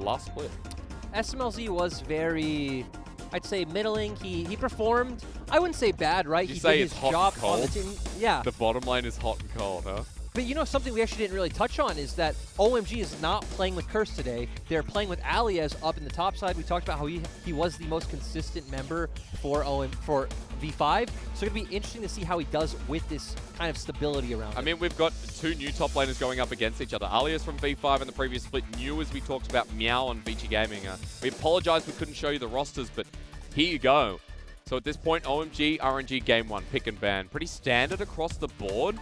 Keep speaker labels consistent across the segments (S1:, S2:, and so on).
S1: last split.
S2: SMLZ was very, I'd say, middling. He performed, I wouldn't say bad, right?
S1: Did you
S2: he
S1: say
S2: did
S1: it's
S2: his
S1: hot
S2: job
S1: and cold?
S2: on the team. Yeah.
S1: The bottom lane is hot and cold, huh?
S2: But you know something we actually didn't really touch on is that OMG is not playing with Curse today. They're playing with Aliez up in the top side. We talked about how he was the most consistent member for V5. So it'll be interesting to see how he does with this kind of stability around
S1: I
S2: him.
S1: mean, we've got two new top laners going up against each other. Aliez from V5 in the previous split, new as we talked about Meow on Vici Gaming. We apologize we couldn't show you the rosters, but here you go. So at this point, OMG, RNG Game 1, pick and ban. Pretty standard across the board.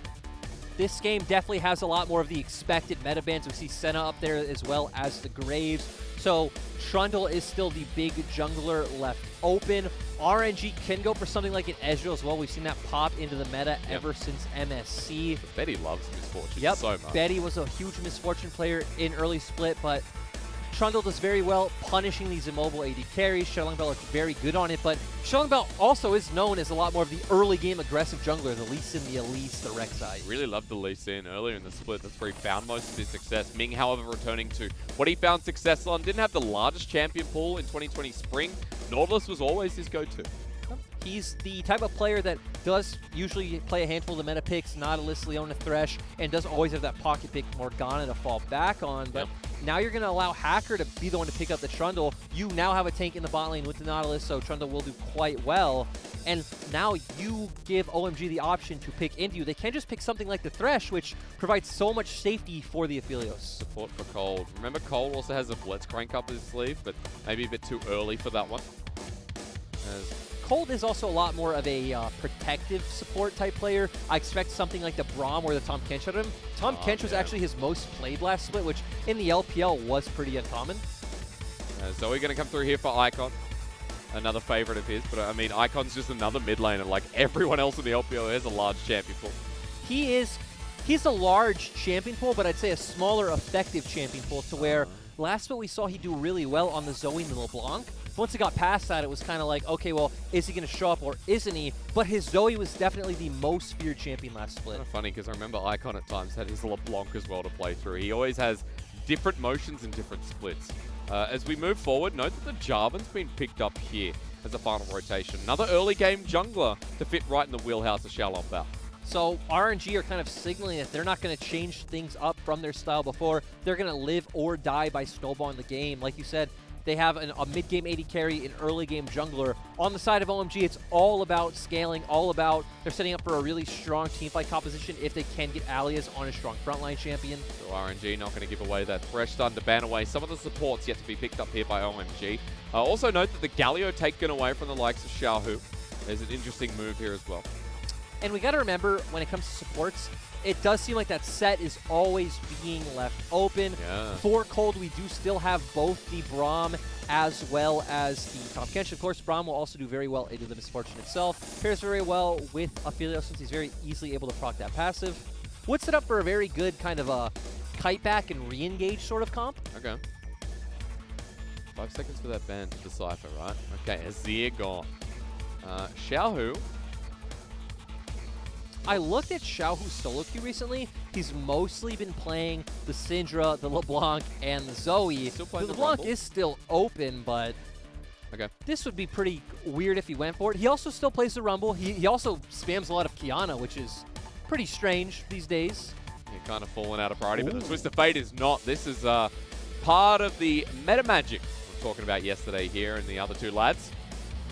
S2: This game definitely has a lot more of the expected meta bans. We see Senna up there as well as the Graves. So Trundle is still the big jungler left open. RNG can go for something like an Ezreal as well. We've seen that pop into the meta ever since MSC.
S1: But Betty loves Misfortune so much.
S2: Betty was a huge Misfortune player in early split, but Trundle does very well punishing these immobile AD carries. Bell looks very good on it, but Bell also is known as a lot more of the early game aggressive jungler, the Lee Sin, the Aliez, the Rek'Sai.
S1: Really loved the Lee Sin earlier in the split. That's where he found most of his success. Ming, however, returning to what he found success on. Didn't have the largest champion pool in 2020 spring. Nautilus was always his go-to.
S2: He's the type of player that does usually play a handful of the meta picks, Nautilus, Leona, Thresh, and does always have that pocket pick Morgana to fall back on. But now you're going to allow Hacker to be the one to pick up the Trundle. You now have a tank in the bot lane with the Nautilus, so Trundle will do quite well. And now you give OMG the option to pick into you. They can just pick something like the Thresh, which provides so much safety for the Aphelios.
S1: Support for Cold. Remember, Cold also has a Blitzcrank up his sleeve, but maybe a bit too early for that one.
S2: Cold is also a lot more of a protective support type player. I expect something like the Braum or the Tom Kench out of him. Tom Kench was actually his most played last split, which in the LPL was pretty uncommon.
S1: Zoe going to come through here for Icon. Another favorite of his, but I mean, Icon's just another mid laner. Like everyone else in the LPL has a large champion pool.
S2: He's a large champion pool, but I'd say a smaller effective champion pool to where last split we saw he do really well on the Zoe and the LeBlanc. Once it got past that, it was kind of like, okay, well, is he going to show up or isn't he? But his Zoe was definitely the most feared champion last split.
S1: Kind of funny because I remember Icon at times had his LeBlanc as well to play through. He always has different motions in different splits. As we move forward, note that the Jarvan's been picked up here as a final rotation. Another early game jungler to fit right in the wheelhouse of Bell.
S2: So RNG are kind of signaling that they're not going to change things up from their style before. They're going to live or die by snowballing the game. Like you said, they have a mid-game AD carry, an early-game jungler. On the side of OMG, it's all about scaling, all about they're setting up for a really strong teamfight composition if they can get Aliez on a strong frontline champion.
S1: So RNG not going to give away that fresh stun to ban away some of the supports yet to be picked up here by OMG. Also note that the Galio taken away from the likes of Xiaohu. There's an interesting move here as well.
S2: And we got to remember, when it comes to supports, it does seem like that set is always being left open. For Cold, we do still have both the Braum as well as the Tom Kench. Of course, Braum will also do very well into the Misfortune itself. Pairs very well with Aphelios since he's very easily able to proc that passive. Would set up for a very good kind of a kite back and re-engage sort of comp.
S1: Okay. 5 seconds for that ban to decipher, right? Okay, Azir gone. Xiaohu.
S2: I looked at Xiaohu's solo queue recently. He's mostly been playing the Syndra, the LeBlanc, and the Zoe.
S1: Still playing
S2: the
S1: the
S2: LeBlanc
S1: Rumble?
S2: is still open, but this would be pretty weird if he went for it. He also still plays the Rumble. He also spams a lot of Kiana, which is pretty strange these days.
S1: You're kind of falling out of priority, but the Twist of Fate is not. This is part of the meta magic we were talking about yesterday here and the other two lads.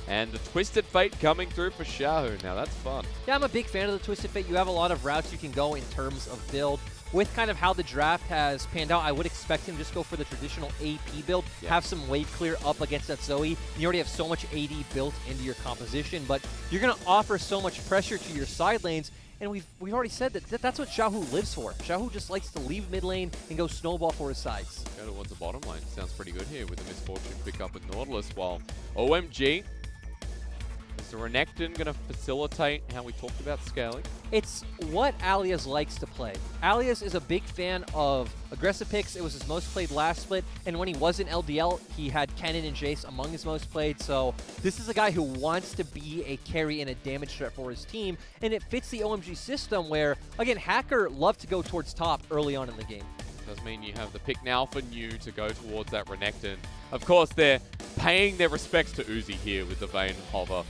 S1: And the Twisted Fate coming through for Xiaohu. Now that's fun.
S2: Yeah, I'm a big fan of the Twisted Fate. You have a lot of routes you can go in terms of build. With kind of how the draft has panned out, I would expect him to just go for the traditional AP build, have some wave clear up against that Zoe. You already have so much AD built into your composition, but you're going to offer so much pressure to your side lanes, and we've already said that's what Xiaohu lives for. Xiaohu just likes to leave mid lane and go snowball for his sides.
S1: Go towards the bottom lane. Sounds pretty good here with the Misfortune pick up with Nautilus, while OMG... Is the Renekton going to facilitate how we talked about scaling?
S2: It's what Aliez likes to play. Aliez is a big fan of aggressive picks. It was his most played last split, and when he was in LDL, he had Kennen and Jace among his most played, so this is a guy who wants to be a carry and a damage threat for his team, and it fits the OMG system where, again, Hacker loved to go towards top early on in the game.
S1: Does mean you have the pick now for New to go towards that Renekton. Of course, they're paying their respects to Uzi here with the Vayne hover.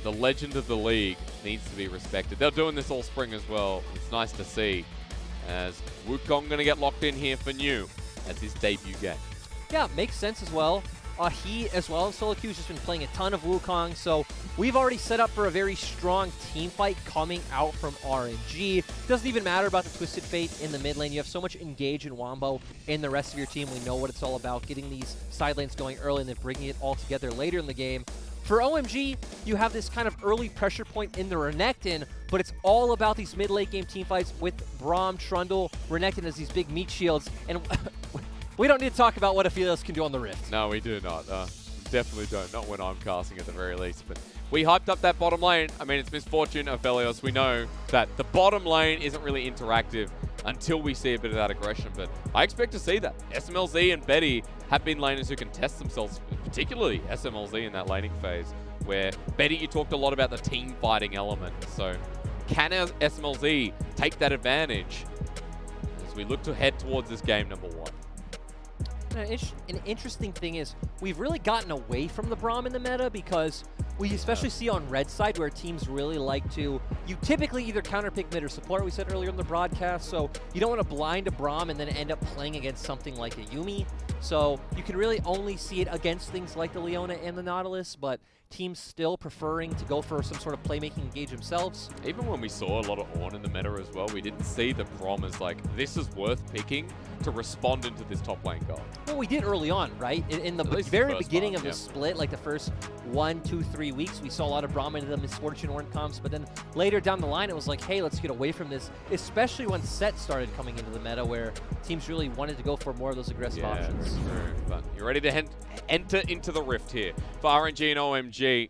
S1: The legend of the league needs to be respected. They're doing this all spring as well. It's nice to see. As Wukong going to get locked in here for New as his debut game.
S2: Yeah, makes sense as well. He, as well as solo queue, has just been playing a ton of Wukong, so we've already set up for a very strong team fight coming out from RNG. Doesn't even matter about the Twisted Fate in the mid lane. You have so much Engage and Wombo in the rest of your team. We know what it's all about, getting these side lanes going early and then bringing it all together later in the game. For OMG, you have this kind of early pressure point in the Renekton, but it's all about these mid-late game team fights with Braum, Trundle, Renekton as these big meat shields, and we don't need to talk about what Aphelios can do on the Rift.
S1: No, we do not. Definitely don't. Not when I'm casting at the very least. But we hyped up that bottom lane. I mean, it's misfortune, Aphelios. We know that the bottom lane isn't really interactive until we see a bit of that aggression. But I expect to see that. SMLZ and Betty have been laners who can test themselves, particularly SMLZ in that laning phase, where Betty, you talked a lot about the team fighting element. So can SMLZ take that advantage as we look to head towards this game number 1?
S2: An interesting thing is we've really gotten away from the Braum in the meta because we especially see on red side where teams really like to, you typically either counterpick mid or support, we said earlier in the broadcast, so you don't want to blind a Braum and then end up playing against something like a Yuumi. So you can really only see it against things like the Leona and the Nautilus, but teams still preferring to go for some sort of playmaking engage themselves.
S1: Even when we saw a lot of Ornn in the meta as well, we didn't see the Braum as like, this is worth picking to respond into this top lane goal.
S2: Well, we did early on, right? In the very beginning of the split, like the first 1, 2, 3 weeks, we saw a lot of Braum into the Misfortune Ornn comps, but then later down the line, it was like, hey, let's get away from this, especially when Set started coming into the meta where teams really wanted to go for more of those aggressive options.
S1: True. But you're ready to enter into the Rift here for RNG and OMG.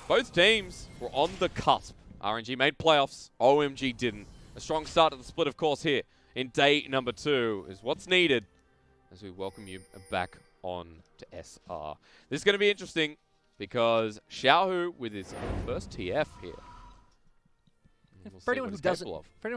S1: Both teams were on the cusp. RNG made playoffs, OMG didn't. A strong start to the split, of course, here in day number 2 is what's needed as we welcome you back on to SR. This is going to be interesting because Xiaohu with his first TF here.
S2: For anyone who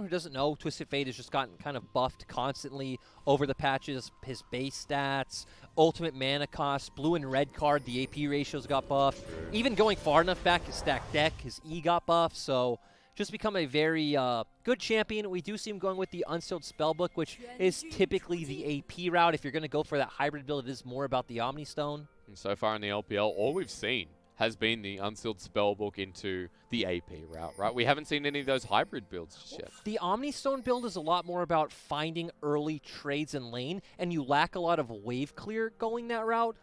S2: doesn't know, Twisted Fate has just gotten kind of buffed constantly over the patches. His base stats, ultimate mana cost, blue and red card, the AP ratios got buffed. Even going far enough back, his stack deck, his E got buffed. So just become a very good champion. We do see him going with the Unsealed Spellbook, which is typically the AP route. If you're going to go for that hybrid build, it is more about the Omni Stone.
S1: And so far in the LPL, all we've seen has been the Unsealed Spellbook into the AP route, right? We haven't seen any of those hybrid builds just yet.
S2: The Omni Stone build is a lot more about finding early trades in lane, and you lack a lot of wave clear going that route.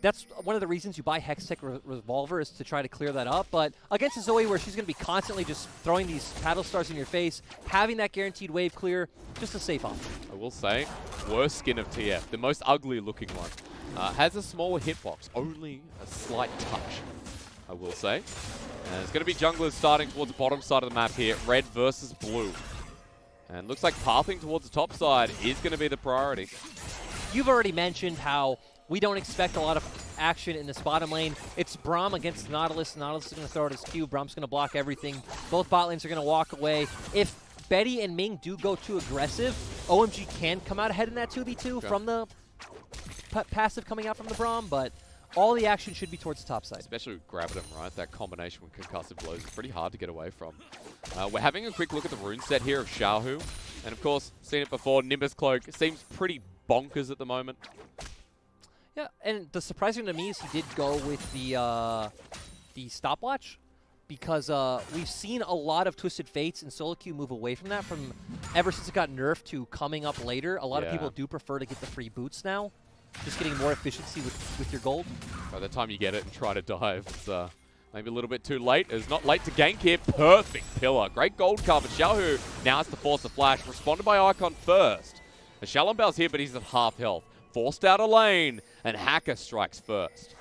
S2: That's one of the reasons you buy Hextech Revolver is to try to clear that up. But against a Zoe where she's going to be constantly just throwing these paddle stars in your face, having that guaranteed wave clear, just a safe option.
S1: I will say, worst skin of TF, the most ugly looking one. Has a smaller hitbox, only a slight touch, I will say. And it's going to be junglers starting towards the bottom side of the map here, red versus blue. And looks like pathing towards the top side is going to be the priority.
S2: You've already mentioned how we don't expect a lot of action in this bottom lane. It's Braum against Nautilus. Nautilus is going to throw out his Q. Braum's going to block everything. Both bot lanes are going to walk away. If Betty and Ming do go too aggressive, OMG can come out ahead in that 2v2 from the passive coming out from the Braum, but all the action should be towards the top side.
S1: Especially with Gravitum, right? That combination with concussive blows is pretty hard to get away from. We're having a quick look at the rune set here of Xiaohu. And of course, seen it before, Nimbus Cloak. It seems pretty bonkers at the moment.
S2: Yeah, and the surprising to me is he did go with the stopwatch, because we've seen a lot of Twisted Fates and solo queue move away from that from ever since it got nerfed to coming up later. A lot of people do prefer to get the free boots now. Just getting more efficiency with your gold.
S1: By the time you get it and try to dive, it's maybe a little bit too late. It's not late to gank here. Perfect pillar. Great gold cover. Xiaohu now has to force a flash. Responded by Icon first. Shalombal's here, but he's at half health. Forced out a lane, and Hacker strikes first.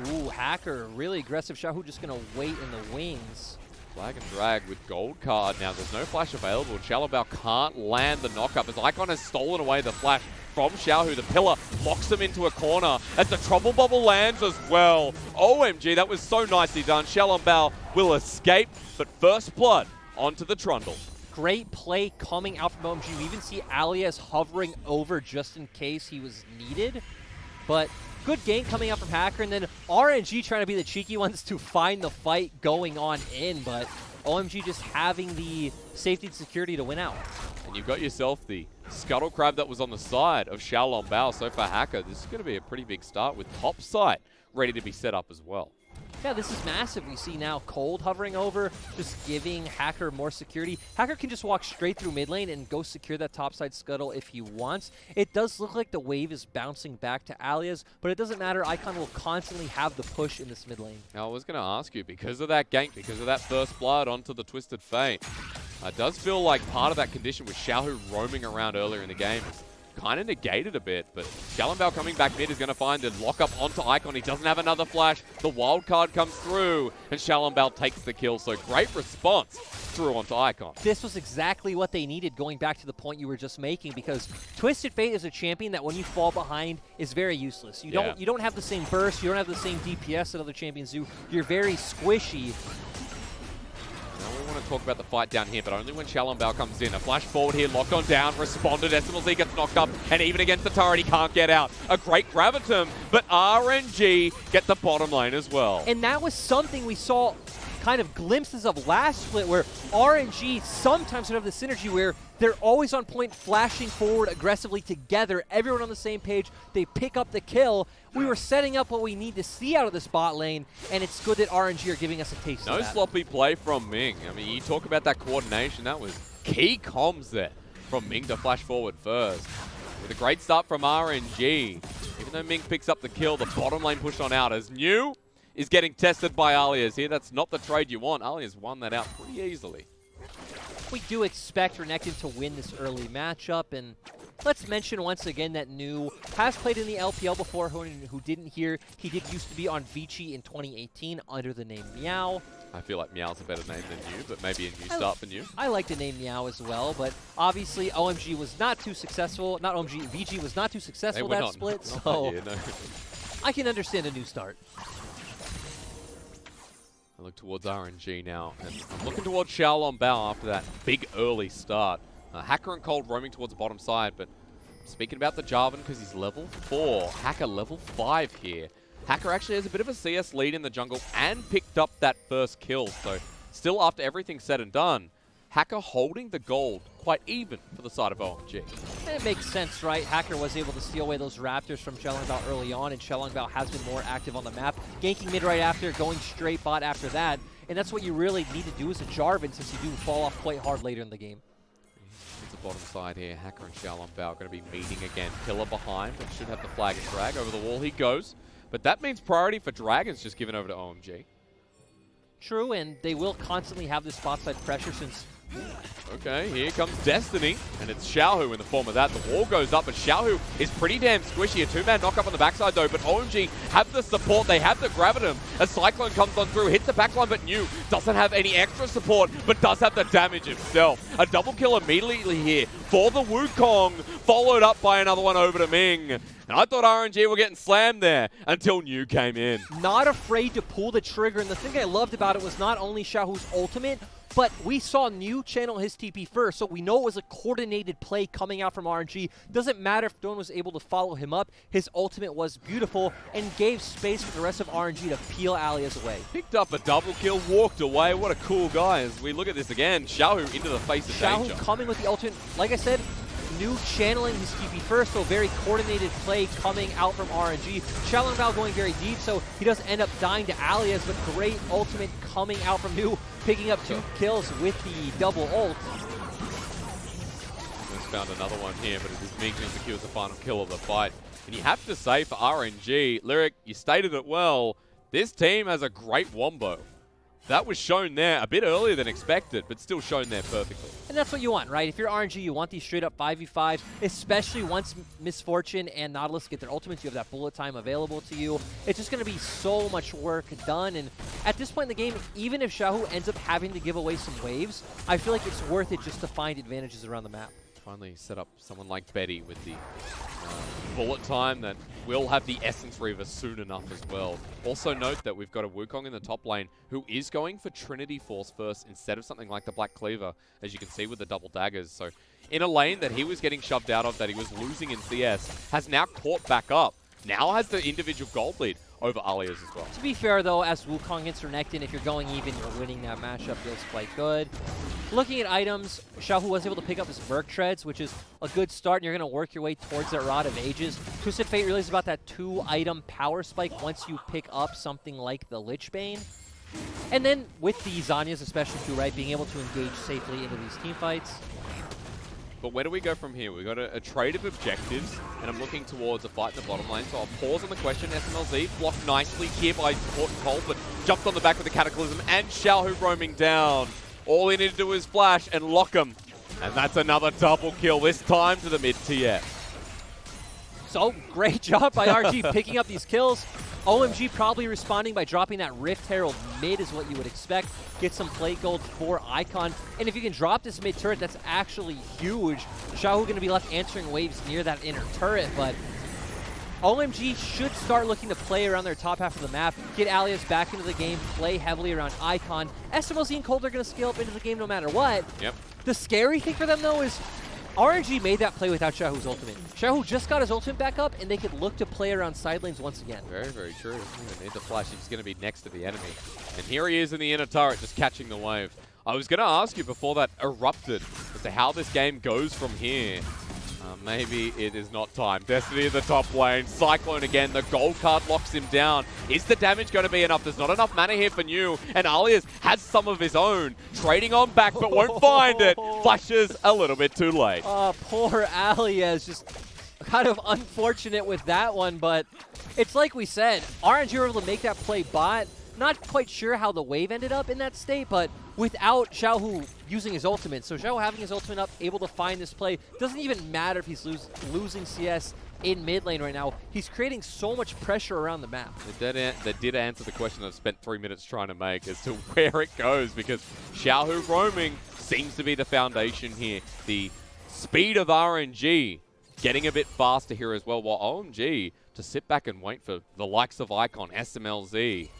S2: Ooh, Hacker, really aggressive. Xiaohu just going to wait in the wings.
S1: Flag and drag with gold card. Now there's no flash available. Shalobal can't land the knockup as Icon has stolen away the flash from Xiaohu. The pillar locks him into a corner as the trouble bubble lands as well. OMG, that was so nicely done. Shalobal will escape, but first blood onto the Trundle.
S2: Great play coming out from OMG. We even see Aliez hovering over just in case he was needed. But good game coming out from Hacker, and then RNG trying to be the cheeky ones to find the fight going on in, but OMG just having the safety and security to win out.
S1: And you've got yourself the Scuttle Crab that was on the side of Xiaohu Bao. So for Hacker, this is going to be a pretty big start with top site ready to be set up as well.
S2: Yeah, this is massive. We see now Cold hovering over, just giving Hacker more security. Hacker can just walk straight through mid lane and go secure that topside scuttle if he wants. It does look like the wave is bouncing back to Aliez, but it doesn't matter. Icon will constantly have the push in this mid lane.
S1: Now, I was going to ask you, because of that gank, because of that first blood onto the Twisted Fate, it does feel like part of that condition with Xiaohu roaming around earlier in the game is kind of negated a bit, but Xiaohu Bao coming back mid is going to find a lock-up onto Icon. He doesn't have another flash. The wild card comes through, and Xiaohu Bao takes the kill. So great response through onto Icon.
S2: This was exactly what they needed, going back to the point you were just making, because Twisted Fate is a champion that when you fall behind is very useless. You don't have the same burst, you don't have the same DPS that other champions do. You're very squishy.
S1: Now we want to talk about the fight down here, but only when Xiaohu Bao comes in. A flash forward here, locked on down, responded. SMLZ gets knocked up, and even against the turret, he can't get out. A great Gravitum, but RNG get the bottom lane as well.
S2: And that was something we saw kind of glimpses of last split, where RNG sometimes would have the synergy where they're always on point, flashing forward aggressively together, everyone on the same page, they pick up the kill. We were setting up what we need to see out of this bot lane, and it's good that RNG are giving us a taste of that.
S1: No sloppy play from Ming. I mean, you talk about that coordination, that was key comms there from Ming to flash forward first. With a great start from RNG. Even though Ming picks up the kill, the bottom lane pushed on out as New is getting tested by Aliez here. That's not the trade you want. Aliez won that out pretty easily.
S2: We do expect Renekton to win this early matchup, and let's mention once again that New has played in the LPL before. Who didn't hear, he did used to be on Vici in 2018 under the name Meow.
S1: I feel like Meow's a better name than New, but maybe a new start for New.
S2: I like the name Meow as well, but obviously OMG was not too successful. Not OMG, VG was not too successful that split, so
S1: no.
S2: I can understand a new start.
S1: I look towards RNG now, and I'm looking towards Xiaohu Bao after that big early start. Hacker and Cold roaming towards the bottom side, but speaking about the Jarvan, because he's level 4, Hacker level 5 here. Hacker actually has a bit of a CS lead in the jungle and picked up that first kill, so still after everything's said and done, Hacker holding the gold quite even for the side of OMG.
S2: It makes sense, right? Hacker was able to steal away those Raptors from Xiaohu Bao early on, and Xiaohu Bao has been more active on the map, ganking mid right after, going straight bot after that, and that's what you really need to do as a Jarvan, since you do fall off quite hard later in the game.
S1: It's the bottom side here. Hacker and Xiaohu Bao going to be meeting again. Killer behind, but should have the flag and drag. Over the wall he goes, but that means priority for Dragons just given over to OMG.
S2: True, and they will constantly have this spot side pressure since...
S1: Okay, here comes Destiny, and it's Xiaohu in the form of that. The wall goes up, but Xiaohu is pretty damn squishy. A two-man knock-up on the backside, though, but OMG have the support. They have the Gravitum. A Cyclone comes on through, hits the backline, but New doesn't have any extra support, but does have the damage himself. A double kill immediately here for the Wukong, followed up by another one over to Ming. And I thought RNG were getting slammed there until New came in.
S2: Not afraid to pull the trigger, and the thing I loved about it was not only Xiaohu's ultimate, but we saw New channel his TP first, so we know it was a coordinated play coming out from RNG. Doesn't matter if no one was able to follow him up. His ultimate was beautiful and gave space for the rest of RNG to peel Aliez away.
S1: Picked up a double kill, walked away. What a cool guy. As we look at this again, Xiaohu into the face of danger.
S2: Xiaohu coming with the ultimate. Like I said, New channeling his TP first, so very coordinated play coming out from RNG. Xiaohu Bao going very deep, so he does end up dying to Aliez, but great ultimate coming out from New, picking up 2 kills with the double ult.
S1: Just found another one here, but it is Ming who secures the final kill of the fight. And you have to say for RNG, Lyric, you stated it well, this team has a great wombo. That was shown there a bit earlier than expected, but still shown there perfectly.
S2: And that's what you want, right? If you're RNG, you want these straight-up 5v5s, especially once Misfortune and Nautilus get their ultimates. You have that bullet time available to you. It's just going to be so much work done, and at this point in the game, even if Xiaohu ends up having to give away some waves, I feel like it's worth it just to find advantages around the map.
S1: Finally set up someone like Betty with the bullet time that will have the Essence Reaver soon enough as well. Also note that we've got a Wukong in the top lane who is going for Trinity Force first instead of something like the Black Cleaver, as you can see with the double daggers. So in a lane that he was getting shoved out of, that he was losing in CS, has now caught back up. Now has the individual gold lead over Aliez as well.
S2: To be fair, though, as Wukong gets Renekton, if you're going even, you're winning that matchup. Feels quite good. Looking at items, Xiaohu was able to pick up his Merc Treads, which is a good start, and you're going to work your way towards that Rod of Ages. Twisted Fate really is about that 2-item power spike once you pick up something like the Lich Bane. And then with the Zanyas especially too, right, being able to engage safely into these team fights.
S1: But where do we go from here? We've got a trade of objectives, and I'm looking towards a fight in the bottom lane. So I'll pause on the question. SMLZ blocked nicely here by Cold, but jumped on the back with the Cataclysm, and Xiaohu roaming down. All he needed to do is flash and lock him. And that's another double kill, this time to the mid-TF.
S2: So, great job by RNG picking up these kills. OMG probably responding by dropping that Rift Herald mid is what you would expect. Get some plate gold for Icon. And if you can drop this mid turret, that's actually huge. Xiaohu going to be left answering waves near that inner turret, but OMG should start looking to play around their top half of the map, get Aliez back into the game, play heavily around Icon. SMLZ and Cold are going to scale up into the game no matter what.
S1: Yep.
S2: The scary thing for them, though, is RNG made that play without Xiaohu's ultimate. Xiaohu just got his ultimate back up, and they could look to play around side lanes once again.
S1: Very, very true. He need the flash. He's going to be next to the enemy. And here he is in the inner turret, just catching the wave. I was going to ask you before that erupted as to how this game goes from here. Maybe it is not time. Destiny in the top lane. Cyclone again. The gold card locks him down. Is the damage going to be enough? There's not enough mana here for New. And Aliez has some of his own. Trading on back, but won't find it. Flashes a little bit too late.
S2: Oh, poor Aliez. Just kind of unfortunate with that one. But it's like we said. RNG were able to make that play bot. Not quite sure how the wave ended up in that state, but without Xiaohu using his ultimate. So Xiaohu having his ultimate up, able to find this play. Doesn't even matter if he's losing CS in mid lane right now. He's creating so much pressure around the map.
S1: They did answer the question I've spent 3 minutes trying to make as to where it goes, because Xiaohu roaming seems to be the foundation here. The speed of RNG getting a bit faster here as well, while OMG to sit back and wait for the likes of Icon, SMLZ.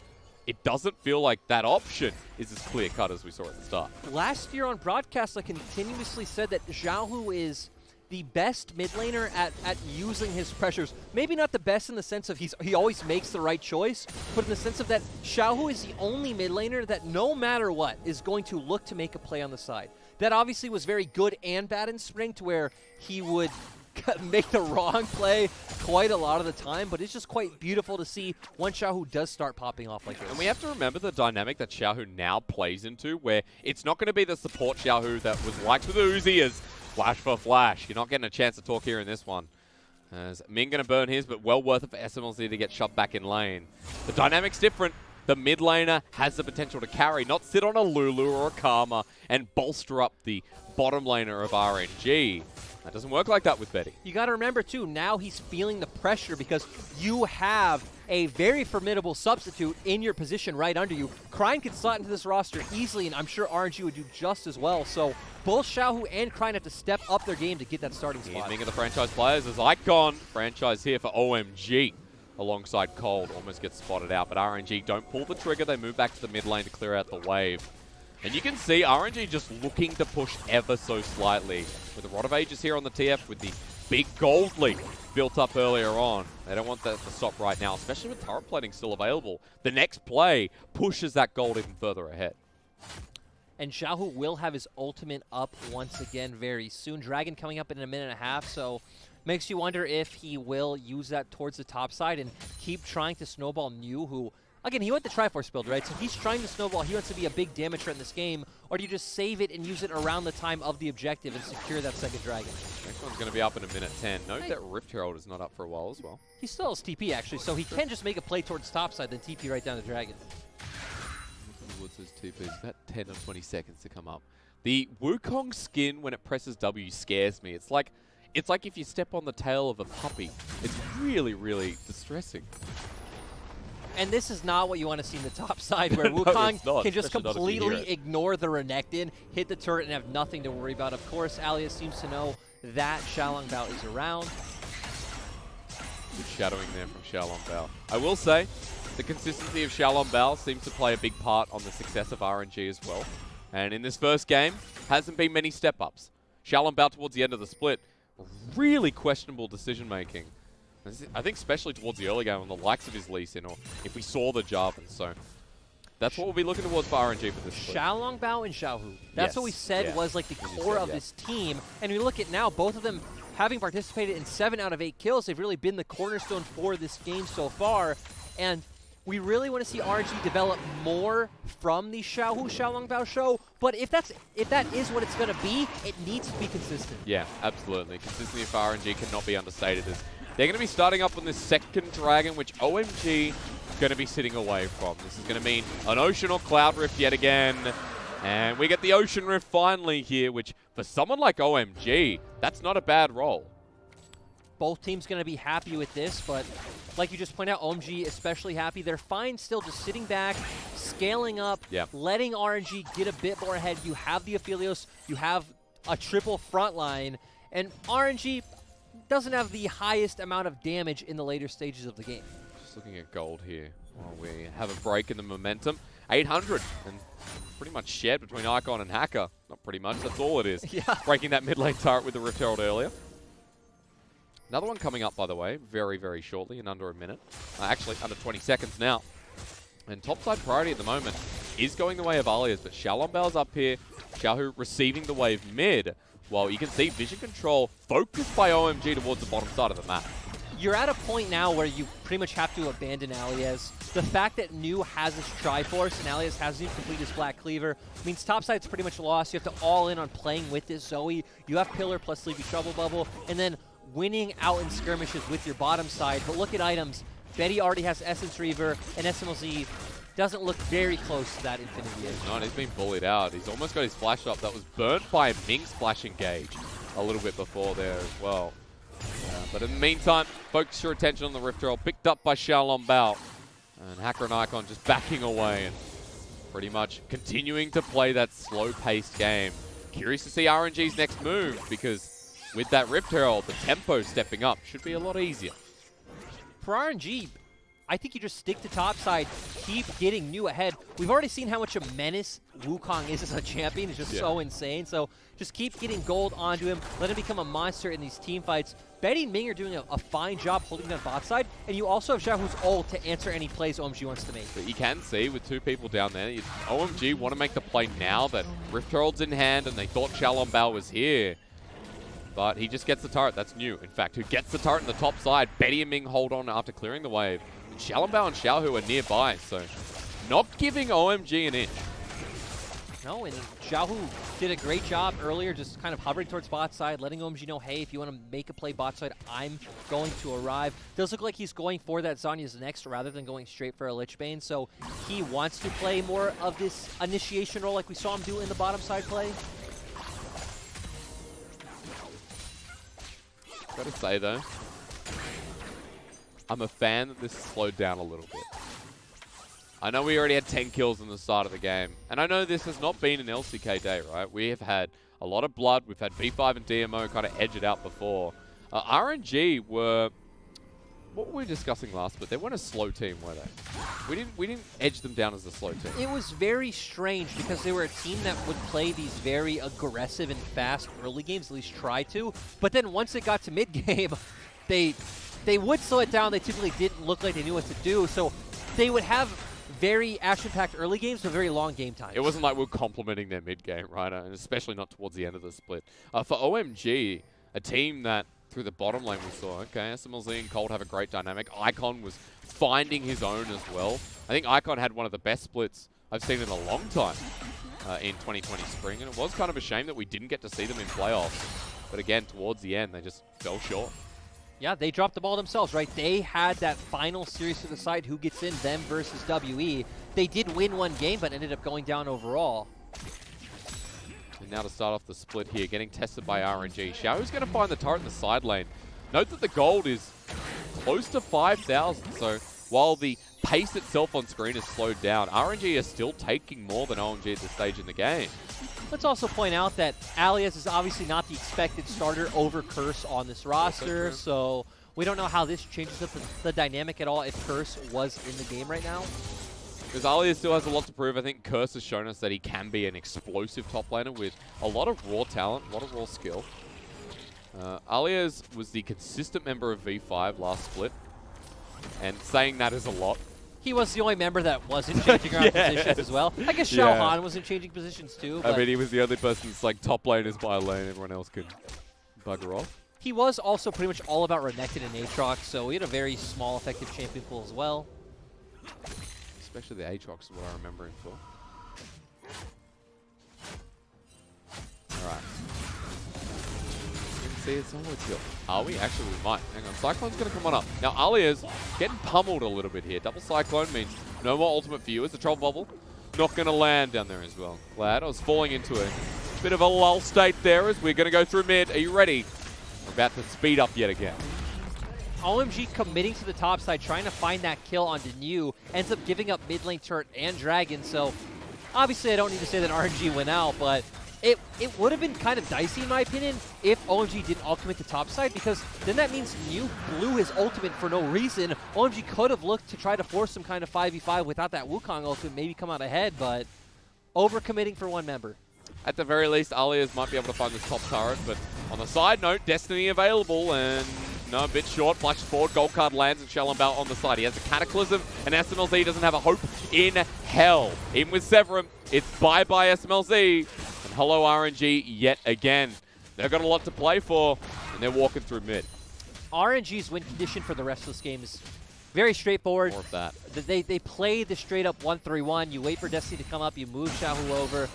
S1: It doesn't feel like that option is as clear-cut as we saw at the start.
S2: Last year on broadcast, I continuously said that Xiaohu is the best mid laner at using his pressures. Maybe not the best in the sense of he always makes the right choice, but in the sense of that Xiaohu is the only mid laner that no matter what is going to look to make a play on the side. That obviously was very good and bad in Spring, to where he would make the wrong play quite a lot of the time, but it's just quite beautiful to see when Xiaohu does start popping off like this.
S1: And we have to remember the dynamic that Xiaohu now plays into, where it's not going to be the support Xiaohu that was liked with Uzi as flash for flash. You're not getting a chance to talk here in this one. As Ming going to burn his, but well worth it for SMLZ to get shoved back in lane. The dynamic's different. The mid laner has the potential to carry, not sit on a Lulu or a Karma and bolster up the bottom laner of RNG. That doesn't work like that with Betty.
S2: You got to remember, too, now he's feeling the pressure because you have a very formidable substitute in your position right under you. Krine could slot into this roster easily, and I'm sure RNG would do just as well. So both Xiaohu and Krine have to step up their game to get that starting spot.
S1: Ming of the franchise players as Icon. Franchise here for OMG. Alongside Cold, almost gets spotted out, but RNG don't pull the trigger. They move back to the mid lane to clear out the wave. And you can see RNG just looking to push ever so slightly. With the Rod of Ages here on the TF, with the big gold lead built up earlier on. They don't want that to stop right now, especially with turret plating still available. The next play pushes that gold even further ahead.
S2: And Xiaohu will have his ultimate up once again very soon. Dragon coming up in a minute and a half, so makes you wonder if he will use that towards the top side and keep trying to snowball New, who, again, he went the Triforce build, right? So he's trying to snowball. He wants to be a big damage threat in this game. Or do you just save it and use it around the time of the objective and secure that second dragon?
S1: Next one's going to be up in a minute 10. Note that Rift Herald is not up for a while as well.
S2: He still has TP, actually, so he can just make a play towards top side, then TP right down the dragon.
S1: What's his TP? It's about 10 or 20 seconds to come up. The Wukong skin, when it presses W, scares me. It's like if you step on the tail of a puppy. It's really, really distressing.
S2: And this is not what you want to see in the top side, where
S1: No,
S2: Wukong can just
S1: especially
S2: completely ignore the Renekton, hit the turret, and have nothing to worry about. Of course, Aliez seems to know that Xiaolong Bao is around.
S1: Good shadowing there from Xiaolongbao. I will say, the consistency of Xiaolongbao seems to play a big part on the success of RNG as well. And in this first game, hasn't been many step-ups. Xiaolongbao towards the end of the split, really questionable decision-making. I think especially towards the early game on the likes of his Lee Sin, or if we saw the Jarvan. So that's what we'll be looking towards for RNG for this split.
S2: Xiaolongbao and Xiaohu. That's what we said was like the core of this team. And we look at now, both of them having participated in 7 out of 8 kills, they've really been the cornerstone for this game so far. And we really want to see RNG develop more from the Xiaolongbao show. But if that is what it's going to be, it needs to be consistent. Yeah, absolutely. Consistency of RNG cannot be understated. As they're going to be starting up on this second dragon, which OMG is going to be sitting away from. This is going to mean an Ocean or Cloud Rift yet again. And we get the Ocean Rift finally here, which for someone like OMG, that's not a bad roll. Both teams going to be happy with this, but like you just pointed out, OMG especially happy. They're fine still just sitting back, scaling up, letting RNG get a bit more ahead. You have the Aphelios, you have a triple front line, and RNG doesn't have the highest amount of damage in the later stages of the game. Just looking at gold here while we have a break in the momentum. 800, and pretty much shared between Icon and Hacker. Not pretty much, that's all it is. Breaking that mid lane turret with the Rift Herald earlier. Another one coming up, by the way, very, very shortly, in under a minute. Actually, under 20 seconds now. And topside priority at the moment is going the way of Aliez, but Xiaolongbao's up here. Xiaohu receiving the wave mid, while you can see vision control focused by OMG towards the bottom side of the map. You're at a point now where you pretty much have to abandon Aliez. The fact that New has his Triforce and Aliez hasn't even completed his Black Cleaver means topside's pretty much lost. You have to all in on playing with this Zoe. You have Pillar plus Sleepy Trouble Bubble, and then winning out in skirmishes with your bottom side. But look at items. Betty already has Essence Reaver, and SMLZ doesn't look very close to that Infinity Edge. No, he's been bullied out. He's almost got his flash up that was burnt by Ming's flash engage a little bit before there as well. But in the meantime, focus your attention on the Rift Herald, picked up by Xiaolongbao. And Hacker and Icon just backing away and pretty much continuing to play that slow-paced game. Curious to see RNG's next move, because with that Rift Herald, the tempo stepping up should be a lot easier. For RNG, I think you just stick to topside, keep getting New ahead. We've already seen how much a menace Wukong is as a champion. It's just so insane. So just keep getting gold onto him. Let him become a monster in these team fights. Betty and Ming are doing a fine job holding down bot side. And you also have Xiaohu's ult to answer any plays OMG wants to make. But you can see with 2 people down there, OMG want to make the play now that Rift Herald's in hand and they thought Xiaolongbao was here. But he just gets the turret. That's New, in fact, who gets the turret on the top side. Betty and Ming hold on after clearing the wave. Xiaolongbao and Xiaohu are nearby, so not giving OMG an inch. No, and Xiaohu did a great job earlier, just kind of hovering towards bot side, letting OMG know, hey, if you want to make a play bot side, I'm going to arrive. Does look like he's going for that Zhonya's next rather than going straight for a Lich Bane, so he wants to play more of this initiation role like we saw him do in the bottom side play. Gotta say, though, I'm a fan that this has slowed down a little bit. I know we already had 10 kills in the start of the game, and I know this has not been an LCK day, right? We have had a lot of blood. We've had V5 and DMO kind of edge it out before. RNG were, what were we discussing last, but they weren't a slow team, were they? We didn't edge them down as a slow team. It was very strange because they were a team that would play these very aggressive and fast early games, at least try to, but then once it got to mid-game, they would slow it down. They typically didn't look like they knew what to do. So they would have very action-packed early games, but very long game times. It wasn't like we were complimenting their mid-game, right? And especially not towards the end of the split. For OMG, a team that through the bottom lane we saw, okay, SMLZ and Cold have a great dynamic. Icon was finding his own as well. I think Icon had one of the best splits I've seen in a long time in 2020 spring. And it was kind of a shame that we didn't get to see them in playoffs. But again, towards the end, they just fell short. Yeah, they dropped the ball themselves, right? They had that final series to decide who gets in, them versus WE. They did win one game, but ended up going down overall. And now to start off the split here, getting tested by RNG. Xiaohu's going to find the turret in the side lane. Note that the gold is close to 5,000, so while the pace itself on screen has slowed down, RNG is still taking more than OMG at this stage in the game. Let's also point out that Aliez is obviously not the expected starter over Curse on this roster, so We don't know how this changes up the dynamic at all if Curse was in the game right now.
S1: Because Aliez still has a lot to prove. I think Curse has shown us that he can be an explosive top laner with a lot of raw talent, a lot of raw skill. Aliez was the consistent member of V5 last split, and saying that is a lot.
S2: He was the only member that wasn't changing around positions as well. I guess Xiaohu wasn't changing positions too.
S1: I mean, he was the only person that's like top lane is by lane. Everyone else could bugger off.
S2: He was also pretty much all about Renekton and Aatrox, so he had a very small effective champion pool as well.
S1: Especially the Aatrox is what I remember him for. Alright. You can see it's always kill. Are we? Actually, we might. Hang on. Cyclone's going to come on up. Now, Aliez getting pummeled a little bit here. Double Cyclone means no more ultimate for you. It's a troll bubble. Not going to land down there as well. Glad I was falling into a bit of a lull state there as we're going to go through mid. Are you ready? We're about to speed up yet again.
S2: OMG committing to the top side, trying to find that kill onto New, ends up giving up mid lane turret and dragon, so obviously I don't need to say that RNG went out, but it would have been kind of dicey in my opinion if OMG didn't all commit to top side, because then that means New blew his ultimate for no reason. OMG could have looked to try to force some kind of 5v5 without that Wukong ultimate, maybe come out ahead, but overcommitting for one member.
S1: At the very least, Aliez might be able to find this top turret, but on the side note, Destiny available, and no, a bit short. Flashes forward, gold card lands, and Shalom on the side. He has a Cataclysm, and SMLZ doesn't have a hope in hell. Even with Severum, it's bye-bye SMLZ. And hello RNG yet again. They've got a lot to play for, and they're walking through mid.
S2: RNG's win condition for the rest of this game is very straightforward.
S1: More of that.
S2: They play the straight-up 1-3-1. You wait for Destiny to come up, you move Xiaohu over.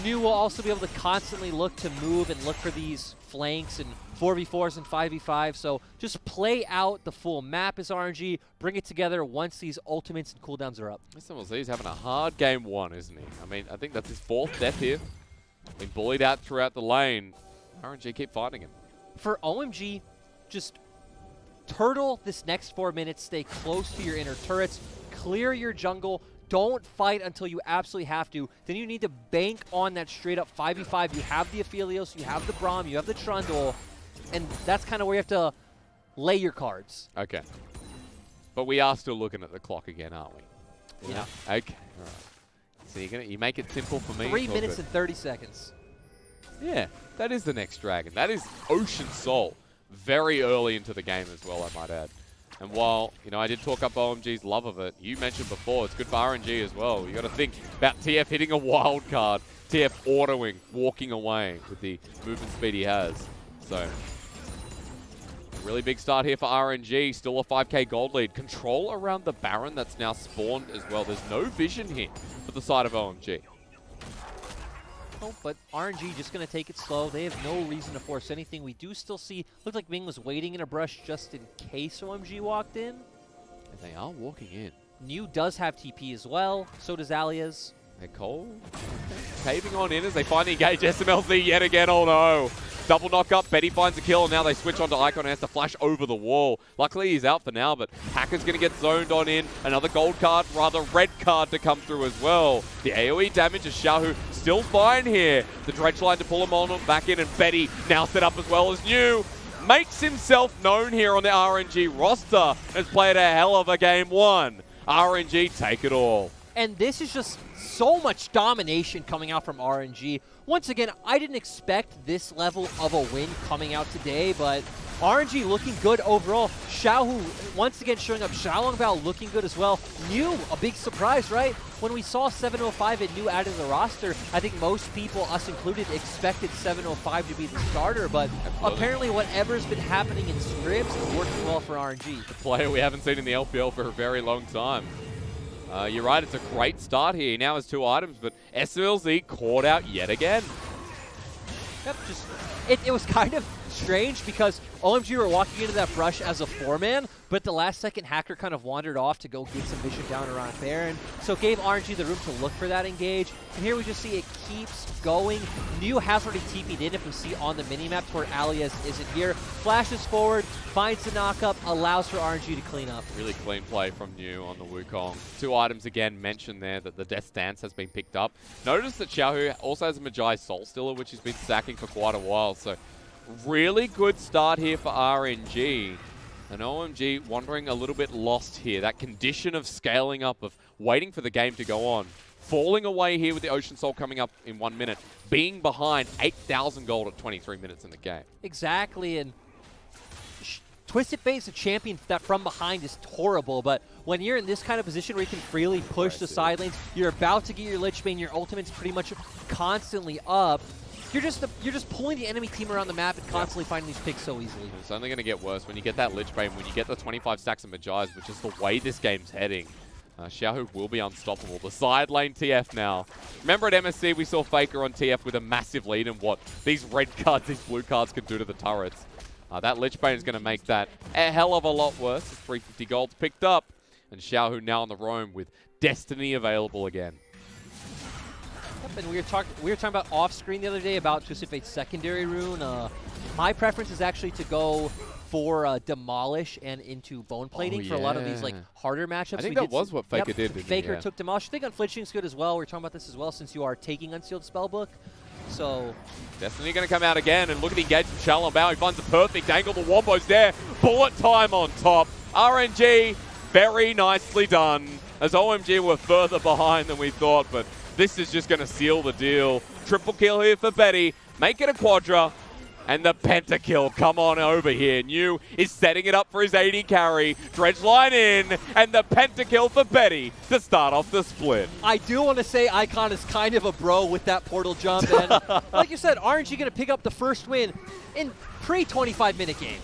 S2: New will also be able to constantly look to move and look for these flanks and 4v4s and 5v5. So just play out the full map as RNG, bring it together once these ultimates and cooldowns are up.
S1: SMLZ's having a hard game one, isn't he? I mean, I think that's his 4th death here. Been bullied out throughout the lane. RNG keep fighting him.
S2: For OMG, just turtle this next 4 minutes, stay close to your inner turrets, clear your jungle. Don't fight until you absolutely have to. Then you need to bank on that straight-up 5v5. You have the Aphelios, you have the Braum, you have the Trundle, and that's kind of where you have to lay your cards.
S1: Okay. But we are still looking at the clock again, aren't we?
S2: Yeah.
S1: Okay. All right. So you make it simple for me.
S2: 3 minutes and 30 seconds.
S1: Yeah, that is the next dragon. That is Ocean Soul. Very early into the game as well, I might add. And while, you know, I did talk up OMG's love of it, you mentioned before, it's good for RNG as well. You got to think about TF hitting a wild card, TF autoing, walking away with the movement speed he has. So, really big start here for RNG. Still a 5k gold lead. Control around the Baron that's now spawned as well. There's no vision here for the side of OMG.
S2: Oh, but RNG just going to take it slow. They have no reason to force anything. We do still see, looked like Ming was waiting in a brush just in case OMG walked in.
S1: And they are walking in.
S2: New does have TP as well. So does Aliez.
S1: They're cold. Caving on in as they finally engage SMLZ yet again. Oh no. Double knock up. Betty finds a kill. And now they switch onto Icon and has to flash over the wall. Luckily, he's out for now, but Hacker's going to get zoned on in. Another gold card, rather red card to come through as well. The AoE damage is Xiaohu still fine here. The dredge line to pull him on back in, and Betty now set up as well as New. Makes himself known here on the RNG roster. Has played a hell of a game one. RNG take it all.
S2: And this is just so much domination coming out from RNG. Once again, I didn't expect this level of a win coming out today, but RNG looking good overall. Xiaohu once again showing up. Xiaolongbao looking good as well. New, a big surprise, right? When we saw 705 and New added to the roster, I think most people, us included, expected 705 to be the starter, but apparently whatever's been happening in scripts is working well for RNG.
S1: A player we haven't seen in the LPL for a very long time. You're right, it's a great start here. He now has 2 items, but SMLZ caught out yet again.
S2: Yep, just it was kind of strange because OMG were walking into that brush as a 4-man, but the last second Hacker kind of wandered off to go get some vision down around Baron, so it gave RNG the room to look for that engage. And here we just see it keeps going. New has already TP'd in, if we see on the minimap, where Aliez isn't here. Flashes forward, finds the knockup, allows for RNG to clean up.
S1: Really clean play from New on the Wukong. 2 items again mentioned there that the Death Stance has been picked up. Notice that Xiaohu also has a Magi Soul Stealer, which he's been stacking for quite a while, so really good start here for RNG. And OMG wandering a little bit lost here. That condition of scaling up, of waiting for the game to go on. Falling away here with the Ocean Soul coming up in 1 minute. Being behind 8,000 gold at 23 minutes in the game.
S2: Exactly, and Twisted Fate is a champion that from behind is horrible, but when you're in this kind of position where you can freely push the side lanes, you're about to get your Lich Bane, your ultimate's pretty much constantly up. You're just pulling the enemy team around the map and constantly finding these picks so easily.
S1: It's only going to get worse when you get that Lich Bane, when you get the 25 stacks of Magi's, which is the way this game's heading. Xiaohu will be unstoppable. The side lane TF now. Remember at MSC we saw Faker on TF with a massive lead and what these red cards, these blue cards can do to the turrets. That Lich Bane is going to make that a hell of a lot worse. It's 350 gold's picked up. And Xiaohu now on the roam with Destiny available again.
S2: Yep, and we were talking about off screen the other day about Twisted Fate's secondary rune. My preference is actually to go for Demolish and into Bone Plating for a lot of these like harder matchups.
S1: I think that was what Faker did.
S2: Faker took Demolish. I think Unflinching's good as well. We're talking about this as well since you are taking Unsealed Spellbook. So
S1: Destiny going to come out again, and look at the engage from Shalom. He finds the perfect angle. The Wombo's there. Bullet time on top. RNG, very nicely done. As OMG were further behind than we thought, but this is just going to seal the deal. Triple kill here for Betty. Make it a quadra. And the pentakill, come on over here. New is setting it up for his 80 carry. Dredge line in, and the pentakill for Betty to start off the split.
S2: I do want to say Icon is kind of a bro with that portal jump. And like you said, RNG going to pick up the first win in pre-25-minute game.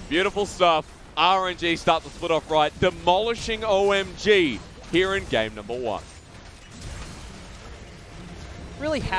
S2: Beautiful
S1: stuff. RNG start the split off right, demolishing OMG here in game number 1.
S2: Really happy